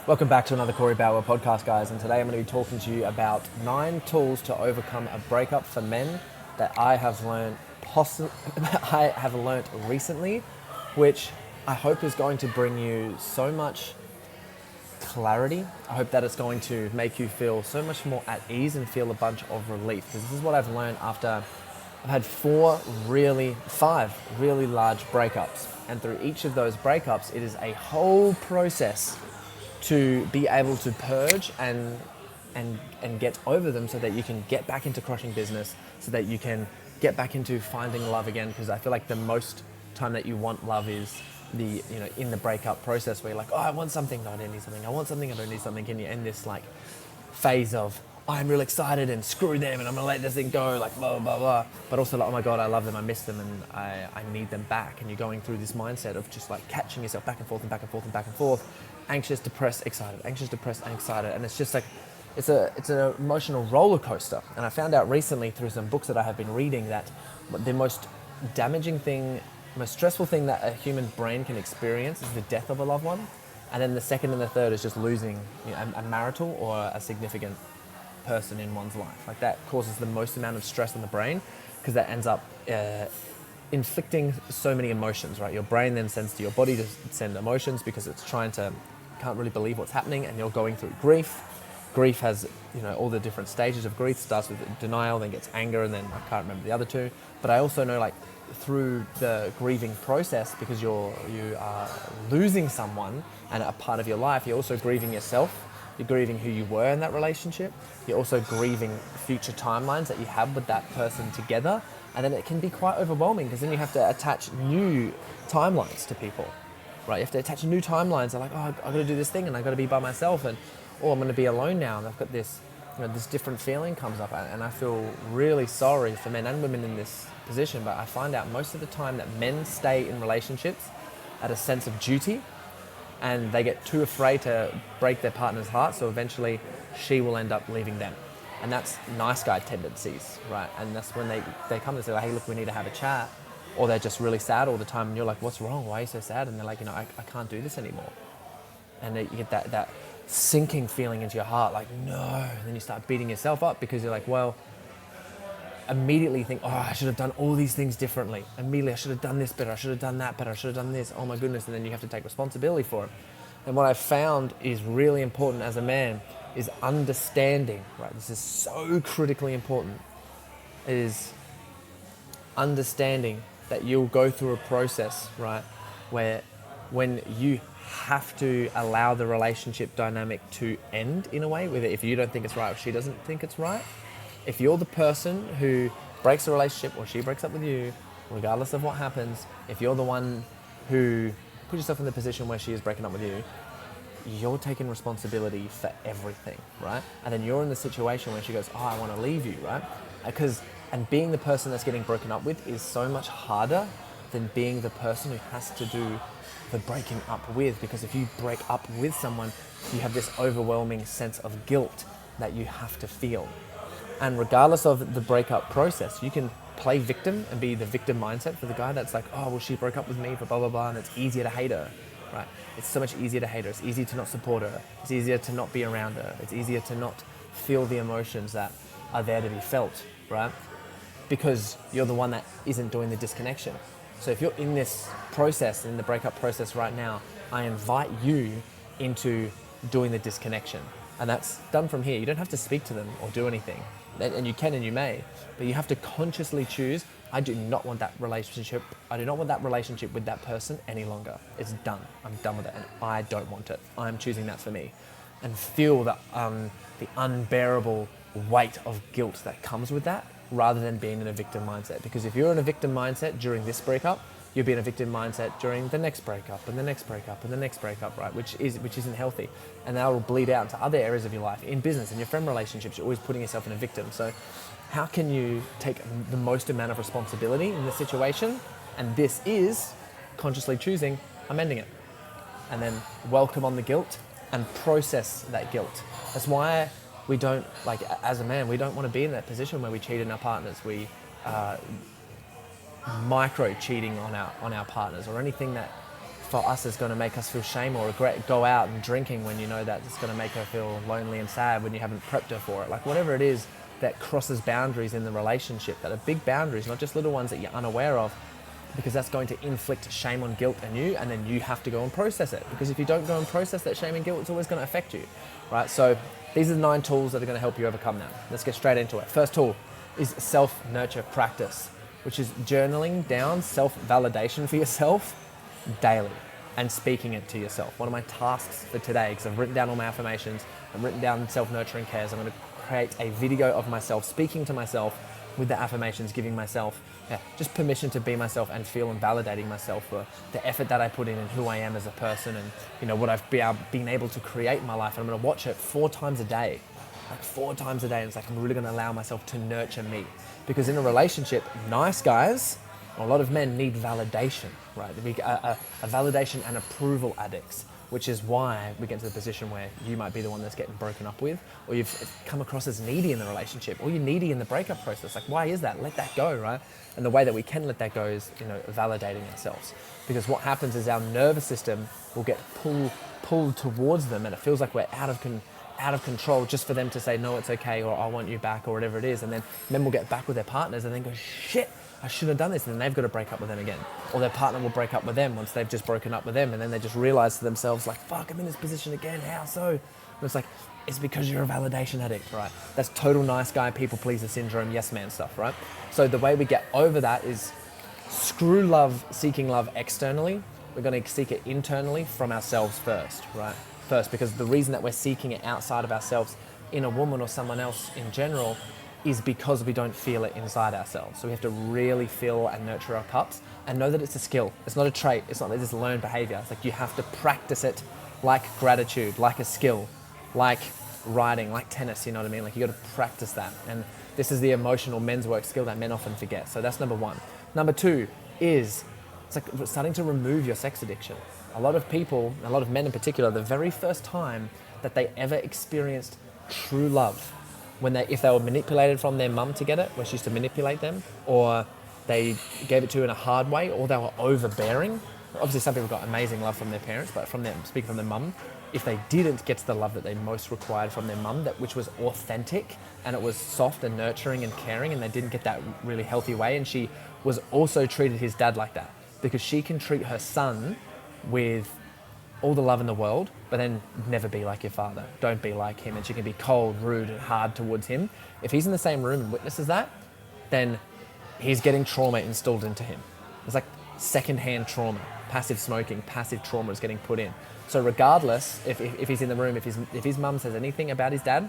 Welcome back to another Corey Boutwell podcast, guys. And today I'm going to be talking to you about 9 tools to overcome a breakup for men that I have learned recently, which I hope is going to bring you so much clarity. I hope that it's going to make you feel so much more at ease and feel a bunch of relief. Because this is what I've learned after I've had 5 really large breakups. And through each of those breakups, it is a whole process to be able to purge and get over them so that you can get back into crushing business, so that you can get back into finding love again. Because I feel like the most time that you want love is in the breakup process, where you're like, oh, I want something, no, I don't need something. I want something, I don't need something. And you end this like phase of, oh, I'm real excited and screw them and I'm gonna let this thing go, like blah, blah, blah. But also like, oh my God, I love them, I miss them, and I need them back. And you're going through this mindset of just like catching yourself back and forth and back and forth and back and forth, anxious, depressed, excited, anxious, depressed, excited. And it's just like, it's an emotional roller coaster. And I found out recently through some books that I have been reading that the most damaging thing, most stressful thing that a human brain can experience is the death of a loved one. And then the second and the third is just losing a marital or a significant person in one's life. Like that causes the most amount of stress on the brain, because that ends up inflicting so many emotions, right? Your brain then sends to your body to send emotions because it's can't really believe what's happening, and you're going through grief. Grief has, all the different stages of grief. Starts with denial, then gets anger, and then I can't remember the other two. But I also know, like, through the grieving process, because you are losing someone and a part of your life, you're also grieving yourself. You're grieving who you were in that relationship. You're also grieving future timelines that you have with that person together. And then it can be quite overwhelming, because then you have to attach new timelines to people, right? You have to attach new timelines. They're like, oh, I've got to do this thing and I've got to be by myself, and I'm going to be alone now. And I've got this, this different feeling comes up, and I feel really sorry for men and women in this position. But I find out most of the time that men stay in relationships at a sense of duty, and they get too afraid to break their partner's heart, so eventually she will end up leaving them. And that's nice guy tendencies, right? And that's when they come and say, hey, look, we need to have a chat. Or they're just really sad all the time, and you're like, what's wrong? Why are you so sad? And they're like, I can't do this anymore. And you get that sinking feeling into your heart, like, no. And then you start beating yourself up, because you're like, well, immediately you think, oh, I should have done all these things differently. Immediately, I should have done this better. I should have done that better. I should have done this. Oh my goodness. And then you have to take responsibility for it. And what I've found is really important as a man is understanding, right? This is so critically important, is understanding that you'll go through a process, right, where when you have to allow the relationship dynamic to end in a way, whether if you don't think it's right or she doesn't think it's right, if you're the person who breaks the relationship or she breaks up with you, regardless of what happens, if you're the one who put yourself in the position where she is breaking up with you, you're taking responsibility for everything, right? And then you're in the situation where she goes, oh, I want to leave you, right? And being the person that's getting broken up with is so much harder than being the person who has to do the breaking up with. Because if you break up with someone, you have this overwhelming sense of guilt that you have to feel. And regardless of the breakup process, you can play victim and be the victim mindset for the guy that's like, oh, well, she broke up with me for blah, blah, blah, and it's easier to hate her, right? It's so much easier to hate her. It's easier to not support her. It's easier to not be around her. It's easier to not feel the emotions that are there to be felt, right? Because you're the one that isn't doing the disconnection. So if you're in this process, in the breakup process right now, I invite you into doing the disconnection. And that's done from here. You don't have to speak to them or do anything. And you can and you may, but you have to consciously choose, I do not want that relationship. I do not want that relationship with that person any longer. It's done. I'm done with it, and I don't want it. I'm choosing that for me. And feel the unbearable weight of guilt that comes with that, rather than being in a victim mindset. Because if you're in a victim mindset during this breakup, you'll be in a victim mindset during the next breakup and the next breakup and the next breakup, right? Which isn't healthy. And that will bleed out into other areas of your life. In business, in your friend relationships, you're always putting yourself in a victim. So how can you take the most amount of responsibility in this situation? And this is consciously choosing, I'm ending it. And then welcome on the guilt and process that guilt. That's why we don't, like, as a man, we don't want to be in that position where we cheat on our partners. We micro cheating on our partners, or anything that for us is going to make us feel shame or regret, go out and drinking when you know that it's going to make her feel lonely and sad when you haven't prepped her for it. Like whatever it is that crosses boundaries in the relationship, that are big boundaries, not just little ones that you're unaware of, because that's going to inflict shame on guilt on you, and then you have to go and process it. Because if you don't go and process that shame and guilt, it's always going to affect you, right? So these are the 9 tools that are going to help you overcome that. Let's get straight into it. First tool is self-nurture practice, which is journaling down self-validation for yourself daily and speaking it to yourself. One of my tasks for today, because I've written down all my affirmations, I've written down self-nurturing cares, I'm going to create a video of myself speaking to myself with the affirmations, giving myself just permission to be myself and feel and validating myself for the effort that I put in and who I am as a person, and you know what I've been able to create in my life. And I'm going to watch it 4 times a day, like 4 times a day. And it's like I'm really going to allow myself to nurture me, because in a relationship, nice guys, a lot of men need validation, right? A validation and approval addicts, which is why we get to the position where you might be the one that's getting broken up with, or you've come across as needy in the relationship, or you're needy in the breakup process. Like, why is that? Let that go, right? And the way that we can let that go is, validating ourselves. Because what happens is our nervous system will get pulled towards them, and it feels like we're out of control just for them to say, no, it's okay, or I want you back, or whatever it is. And then men will get back with their partners and then go, shit, I shouldn't have done this. And then they've got to break up with them again. Or their partner will break up with them once they've just broken up with them. And then they just realize to themselves, like, fuck, I'm in this position again. How so? And it's like, it's because you're a validation addict, right? That's total nice guy, people pleaser syndrome, yes man stuff, right? So the way we get over that is screw seeking love externally. We're going to seek it internally from ourselves first, right? First, because the reason that we're seeking it outside of ourselves in a woman or someone else in general is because we don't feel it inside ourselves. So we have to really feel and nurture our cups and know that it's a skill. It's not a trait. It's not this learned behavior. It's like you have to practice it like gratitude, like a skill, like riding, like tennis, you know what I mean? Like you got to practice that. And this is the emotional men's work skill that men often forget. So that's number 1. Number 2 is it's like starting to remove your sex addiction. A lot of people, a lot of men in particular, the very first time that they ever experienced true love, if they were manipulated from their mum to get it, where she used to manipulate them, or they gave it to in a hard way, or they were overbearing. Obviously, some people got amazing love from their parents, but speaking from their mum, if they didn't get to the love that they most required from their mum, which was authentic and it was soft and nurturing and caring, and they didn't get that really healthy way, and she was also treated his dad like that, because she can treat her son with all the love in the world, but then never be like your father. Don't be like him. And she can be cold, rude, and hard towards him. If he's in the same room and witnesses that, then he's getting trauma installed into him. It's like secondhand trauma, passive smoking, passive trauma is getting put in. So regardless, if he's in the room, if his mum says anything about his dad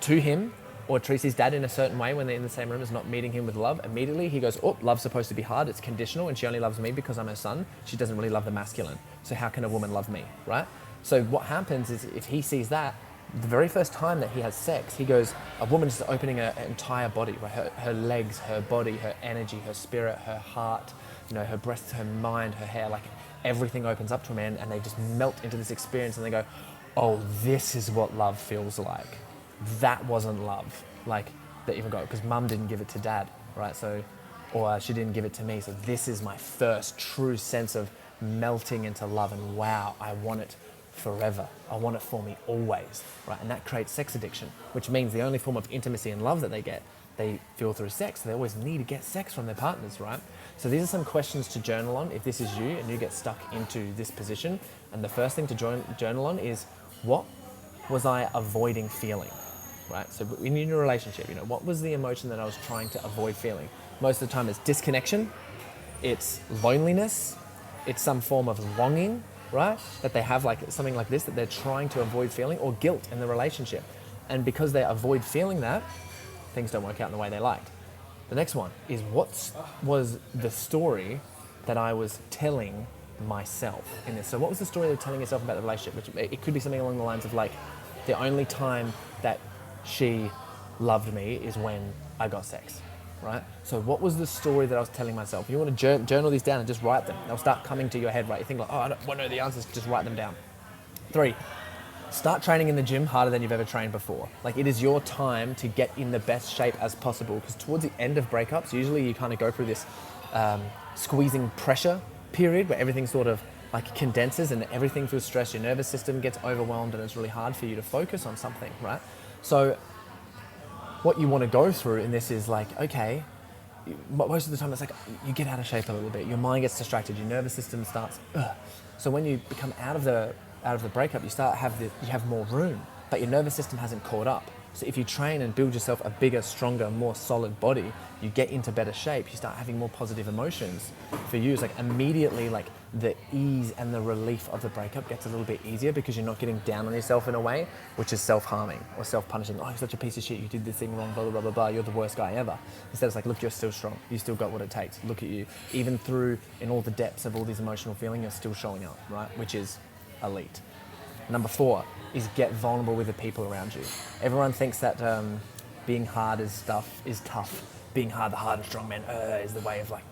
to him, or treats his dad in a certain way when they're in the same room, is not meeting him with love, immediately he goes, oh, love's supposed to be hard, it's conditional, and she only loves me because I'm her son. She doesn't really love the masculine. So how can a woman love me, right? So what happens is if he sees that, the very first time that he has sex, he goes, a woman is opening her entire body, right? Her legs, her body, her energy, her spirit, her heart, her breasts, her mind, her hair, like everything opens up to a man, and they just melt into this experience, and they go, oh, this is what love feels like. That wasn't love, like that even got, because mum didn't give it to dad, right? So, or she didn't give it to me. So this is my first true sense of melting into love, and wow, I want it forever. I want it for me always, right? And that creates sex addiction, which means the only form of intimacy and love that they feel through sex. They always need to get sex from their partners, right? So these are some questions to journal on if this is you and you get stuck into this position. And the first thing to journal on is, what was I avoiding feeling? Right? So in your relationship, what was the emotion that I was trying to avoid feeling? Most of the time it's disconnection, it's loneliness, it's some form of longing, right? That they have, like something like this that they're trying to avoid feeling, or guilt in the relationship. And because they avoid feeling that, things don't work out in the way they liked. The next one is, what was the story that I was telling myself in this? So what was the story that you're telling yourself about the relationship? Which it could be something along the lines of like, the only time that she loved me is when I got sex, right? So what was the story that I was telling myself? You want to journal these down and just write them. They'll start coming to your head, right? You think like, oh, I don't want to know the answers, just write them down. 3, start training in the gym harder than you've ever trained before. Like, it is your time to get in the best shape as possible, because towards the end of breakups, usually you kind of go through this squeezing pressure period where everything sort of like condenses and everything feels stressed. Your nervous system gets overwhelmed and it's really hard for you to focus on something, right? So what you want to go through in this is like, okay, most of the time it's like you get out of shape a little bit, your mind gets distracted, your nervous system starts, ugh. So when you become out of the breakup, you have more room, but your nervous system hasn't caught up. So if you train and build yourself a bigger, stronger, more solid body, you get into better shape, you start having more positive emotions. For you, it's like immediately like the ease and the relief of the breakup gets a little bit easier because you're not getting down on yourself in a way, which is self-harming or self-punishing. Oh, you're such a piece of shit, you did this thing wrong, blah, blah, blah, blah, blah, you're the worst guy ever. Instead, it's like, look, you're still strong. You still got what it takes. Look at you. Even through, in all the depths of all these emotional feelings, you're still showing up, right? Which is elite. Number 4 is get vulnerable with the people around you. Everyone thinks that being hard is tough. Being hard, the hard and strong man is the way of like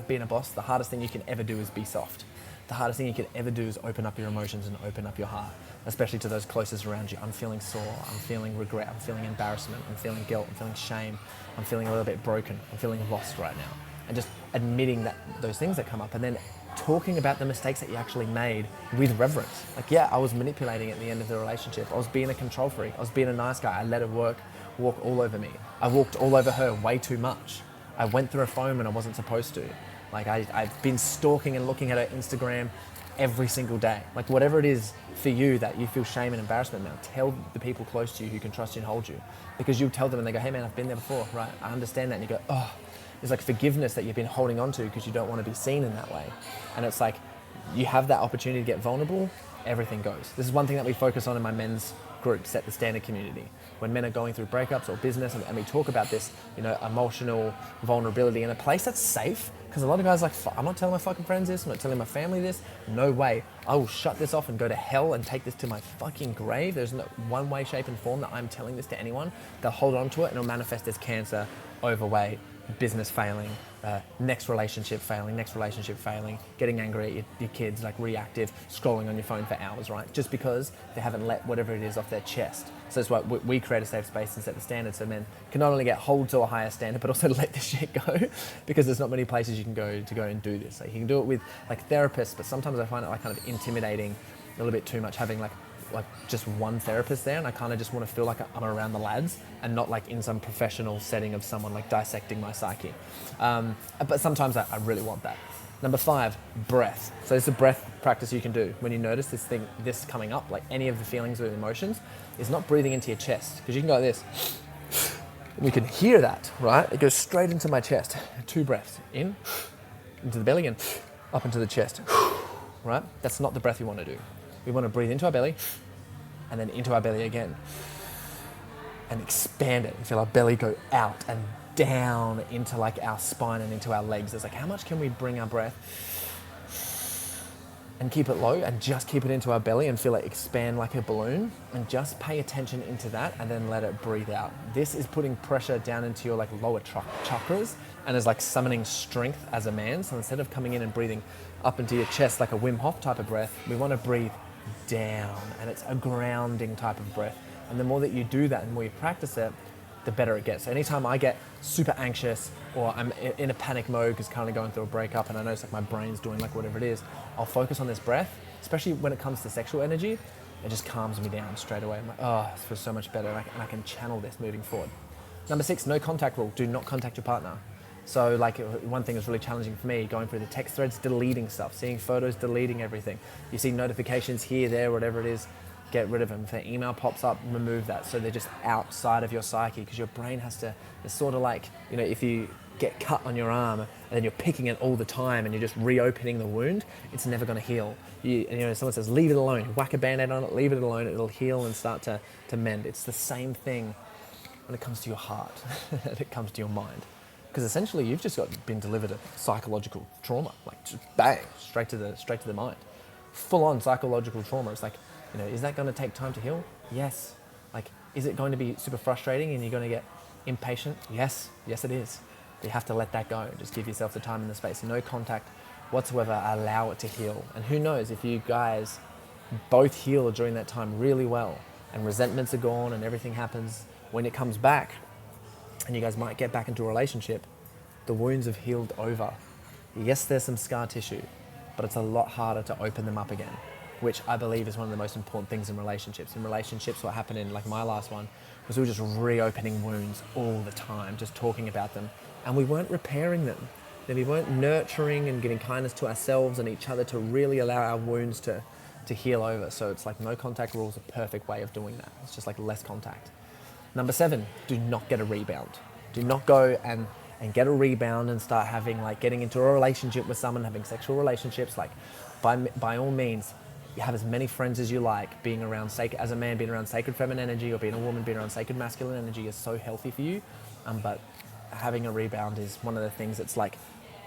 being a boss. The hardest thing you can ever do is be soft. The hardest thing you can ever do is open up your emotions and open up your heart, especially to those closest around you. I'm feeling sore, I'm feeling regret, I'm feeling embarrassment, I'm feeling guilt, I'm feeling shame, I'm feeling a little bit broken, I'm feeling lost right now. And just admitting that those things that come up, and then talking about the mistakes that you actually made with reverence. Like, yeah, I was manipulating at the end of the relationship. I was being a control freak. I was being a nice guy. I let her walk all over me. I walked all over her way too much. I went through her phone when I wasn't supposed to. Like, I've been stalking and looking at her Instagram every single day. Like, whatever it is for you that you feel shame and embarrassment now, tell the people close to you who can trust you and hold you. Because you'll tell them and they go, hey man, I've been there before, right? I understand that. And you go, oh, there's like forgiveness that you've been holding on to because you don't want to be seen in that way. And it's like, you have that opportunity to get vulnerable, everything goes. This is one thing that we focus on in my men's group, Set the Standard community. When men are going through breakups or business and we talk about this, emotional vulnerability in a place that's safe, because a lot of guys are like, I'm not telling my fucking friends this, I'm not telling my family this, no way. I will shut this off and go to hell and take this to my fucking grave. There's no one way, shape and form that I'm telling this to anyone. They'll hold on to it and it'll manifest as cancer, overweight, business failing, next relationship failing, getting angry at your kids, like reactive, scrolling on your phone for hours, right? Just because they haven't let whatever it is off their chest. So that's why we create a safe space and set the standard so men can not only get hold to a higher standard, but also let this shit go because there's not many places you can go to go and do this. Like, you can do it with like therapists, but sometimes I find it like kind of intimidating a little bit too much having like just one therapist there, and I kind of just want to feel like I'm around the lads and not like in some professional setting of someone like dissecting my psyche. But sometimes I really want that. Number 5, breath. So it's a breath practice you can do when you notice this coming up, like any of the feelings or emotions, is not breathing into your chest, because you can go like this. And you can hear that, right? It goes straight into my chest. 2 breaths, in, into the belly and up into the chest, right? That's not the breath we want to do. We want to breathe into our belly and then into our belly again and expand it and feel our belly go out and down into like our spine and into our legs. It's like, how much can we bring our breath and keep it low and just keep it into our belly and feel it expand like a balloon, and just pay attention into that and then let it breathe out. This is putting pressure down into your like lower chakras and is like summoning strength as a man. So instead of coming in and breathing up into your chest like a Wim Hof type of breath, we want to breathe down, and it's a grounding type of breath. And the more that you do that and the more you practice it, the better it gets. So anytime I get super anxious or I'm in a panic mode because currently going through a breakup and I notice like my brain's doing like whatever it is, I'll focus on this breath, especially when it comes to sexual energy. It just calms me down straight away. I'm like, oh, this feels so much better, and I can channel this moving forward. Number 6, no contact rule. Do not contact your partner. So like one thing that's really challenging for me, going through the text threads, deleting stuff, seeing photos, deleting everything. You see notifications here, there, whatever it is, get rid of them. If an email pops up, remove that. So they're just outside of your psyche, because your brain has to, it's sort of like, if you get cut on your arm and then you're picking it all the time and you're just reopening the wound, it's never going to heal. Someone says, leave it alone, whack a Band-Aid on it, leave it alone, it'll heal and start to mend. It's the same thing when it comes to your heart, when it comes to your mind. Because essentially you've just been delivered a psychological trauma, like just bang, straight to the mind. Full on psychological trauma. It's like, is that going to take time to heal? Yes. Like, is it going to be super frustrating and you're going to get impatient? Yes it is. But you have to let that go. Just give yourself the time and the space. No contact whatsoever. Allow it to heal. And who knows, if you guys both heal during that time really well and resentments are gone and everything happens, when it comes back and you guys might get back into a relationship, the wounds have healed over. Yes, there's some scar tissue, but it's a lot harder to open them up again, which I believe is one of the most important things in relationships. In relationships, what happened in like my last one was we were just reopening wounds all the time, just talking about them, and we weren't repairing them. Then we weren't nurturing and giving kindness to ourselves and each other to really allow our wounds to heal over. So it's like no contact rule is a perfect way of doing that. It's just like less contact. Number 7, do not get a rebound. Do not go and get a rebound and start having like getting into a relationship with someone, having sexual relationships. Like by all means, you have as many friends as you like. Being around as a man, being around sacred feminine energy, or being a woman, being around sacred masculine energy is so healthy for you. But having a rebound is one of the things that's like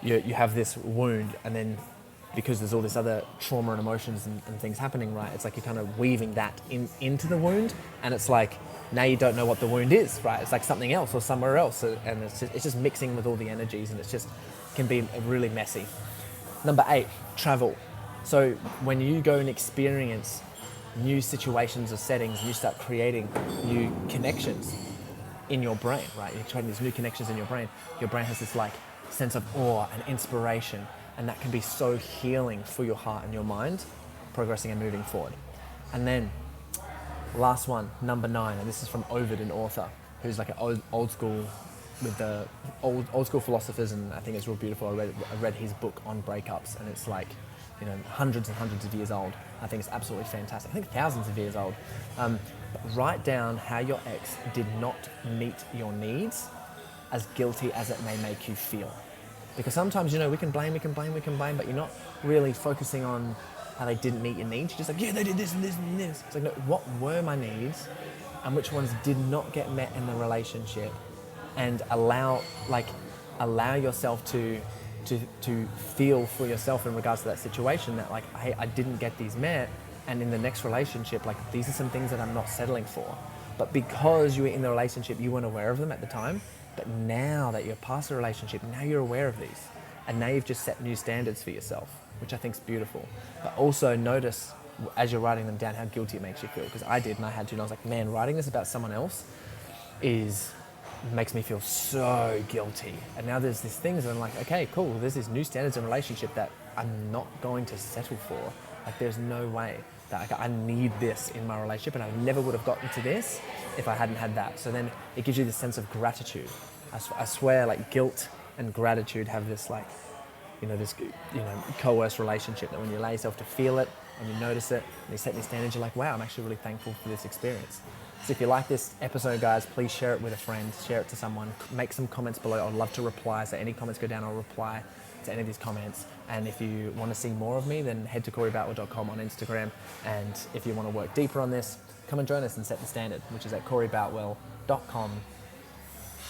you have this wound, and then because there's all this other trauma and emotions and things happening, right? It's like you're kind of weaving that into the wound, and it's like now you don't know what the wound is, right? It's like something else or somewhere else, and it's just mixing with all the energies, and it's just can be really messy. Number 8, travel. So when you go and experience new situations or settings, you start creating new connections in your brain, right? You're creating these new connections in your brain. Your brain has this like sense of awe and inspiration, and that can be so healing for your heart and your mind, progressing and moving forward. And then last one, number 9, and this is from Ovid, an author who's like an old school with the old school philosophers, and I think it's real beautiful. I read his book on breakups, and it's like, you know, hundreds and hundreds of years old. I think it's absolutely fantastic. I think thousands of years old. Write down how your ex did not meet your needs, as guilty as it may make you feel. Because sometimes, you know, we can blame, but you're not really focusing on how they didn't meet your needs. You're just like, yeah, they did this and this and this. It's like, no, what were my needs and which ones did not get met in the relationship? And allow yourself to feel for yourself in regards to that situation that like, hey, I didn't get these met, and in the next relationship, like these are some things that I'm not settling for. But because you were in the relationship, you weren't aware of them at the time. But now that you're past the relationship, now you're aware of these. And now you've just set new standards for yourself, which I think is beautiful. But also notice as you're writing them down how guilty it makes you feel. Because I did, and I had to, and I was like, man, writing this about someone else makes me feel so guilty. And now there's these things that I'm like, okay, cool, there's these new standards in relationship that I'm not going to settle for. Like there's no way that I need this in my relationship, and I never would have gotten to this if I hadn't had that. So then it gives you this sense of gratitude. I swear, like guilt and gratitude have this like, this coerced relationship, that when you allow yourself to feel it and you notice it and you set these standards, you're like, wow, I'm actually really thankful for this experience. So if you like this episode, guys, please share it with a friend, share it to someone, make some comments below. I'd love to reply. So any comments go down, I'll reply to any of these comments. And if you want to see more of me, then head to CoreyBoutwell.com on Instagram. And if you want to work deeper on this, come and join us and set the standard, which is at CoreyBoutwell.com.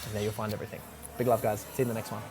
And there you'll find everything. Big love, guys. See you in the next one.